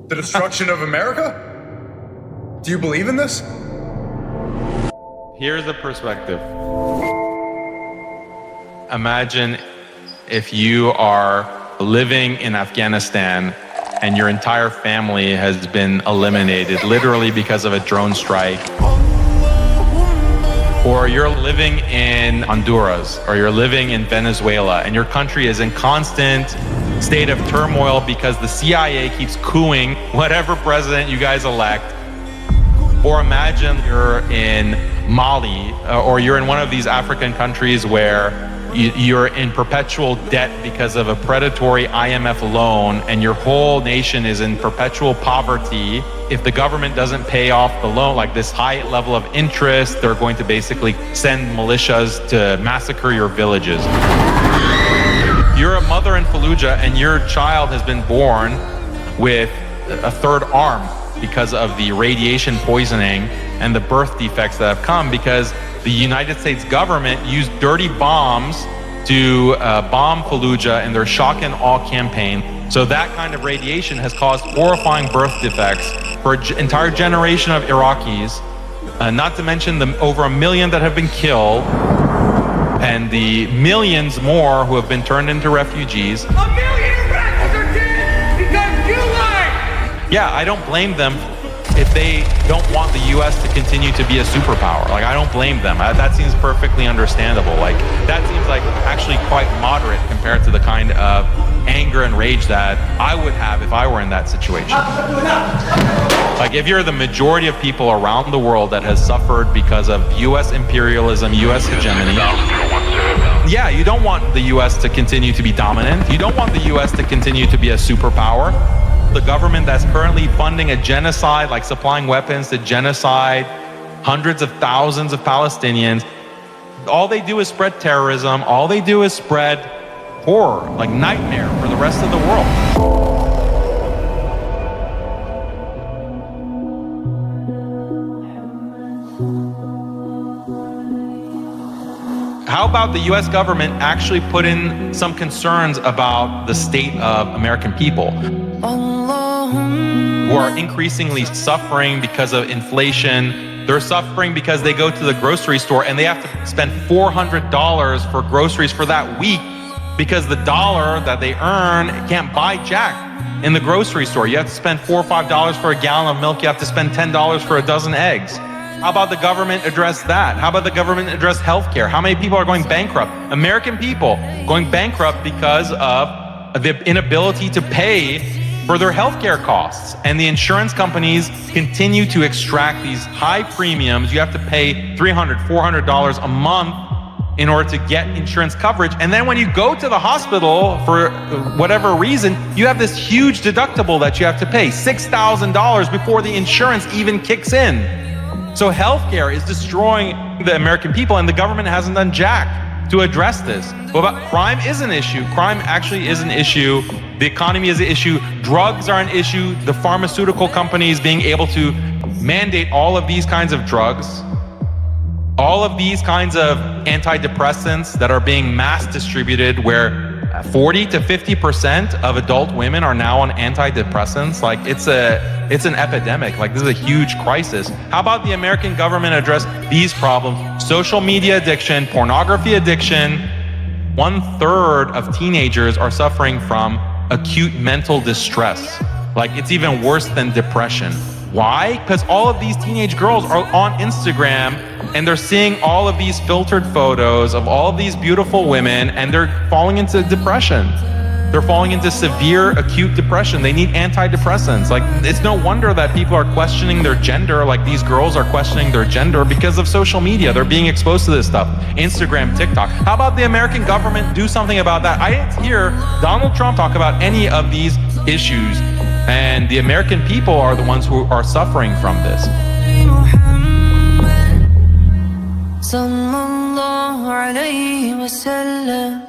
The destruction of America? Do you believe in this? Here's the perspective. Imagine if you are living in Afghanistan and your entire family has been eliminated literally because of a drone strike. Or you're living in Honduras, or you're living in Venezuela, and your country is in constant state of turmoil because the CIA keeps coupping whatever president you guys elect. Or imagine you're in Mali, or you're in one of these African countries where you're in perpetual debt because of a predatory IMF loan, and your whole nation is in perpetual poverty. If the government doesn't pay off the loan, like this high level of interest, they're going to basically send militias to massacre your villages. You're a mother in Fallujah and your child has been born with a third arm because of the radiation poisoning and the birth defects that have come because the United States government used dirty bombs to bomb Fallujah in their shock and awe campaign. So that kind of radiation has caused horrifying birth defects for an entire generation of Iraqis, not to mention the over 1 million that have been killed and the millions more who have been turned into refugees. 1 million Iraqis are dead because you lied! Yeah, I don't blame them if they don't want the US to continue to be a superpower. Like, I don't blame them. That seems perfectly understandable. Like, that seems like actually quite moderate compared to the kind of anger and rage that I would have if I were in that situation. Like, if you're the majority of people around the world that has suffered because of US imperialism, US hegemony, yeah, you don't want the US to continue to be dominant. You don't want the US to continue to be a superpower. The government that's currently funding a genocide, like supplying weapons to genocide hundreds of thousands of Palestinians, all they do is spread terrorism. All they do is spread horror, like nightmare for the rest of the world. How about the US government actually put in some concerns about the state of American people who are increasingly suffering because of inflation? They're suffering because they go to the grocery store and they have to spend $400 for groceries for that week because the dollar that they earn can't buy jack in the grocery store. You have to spend $4 or $5 for a gallon of milk. You have to spend $10 for a dozen eggs. How about the government address that? How about the government address healthcare? How many people are going bankrupt? American people going bankrupt because of the inability to pay for their healthcare costs. And the insurance companies continue to extract these high premiums. You have to pay $300, $400 a month in order to get insurance coverage. And then when you go to the hospital for whatever reason, you have this huge deductible that you have to pay, $6,000 before the insurance even kicks in. So healthcare is destroying the American people, and the government hasn't done jack to address this. What about crime? Is an issue. Crime actually is an issue. The economy is an issue. Drugs are an issue. The pharmaceutical companies being able to mandate all of these kinds of drugs, all of these kinds of antidepressants that are being mass distributed, where 40 to 50% of adult women are now on antidepressants. Like, it's an epidemic. Like, this is a huge crisis. How about the American government address these problems? Social media addiction, pornography addiction. 1/3 of teenagers are suffering from acute mental distress. Like, it's even worse than depression. Why? Because all of these teenage girls are on Instagram and they're seeing all of these filtered photos of all of these beautiful women, and they're falling into depression. They're falling into severe acute depression. They need antidepressants. Like, it's no wonder that people are questioning their gender. Like, these girls are questioning their gender because of social media. They're being exposed to this stuff. Instagram, TikTok. How about the American government do something about that? I didn't hear Donald Trump talk about any of these issues. And the American people are the ones who are suffering from this. صلى الله عليه وسلم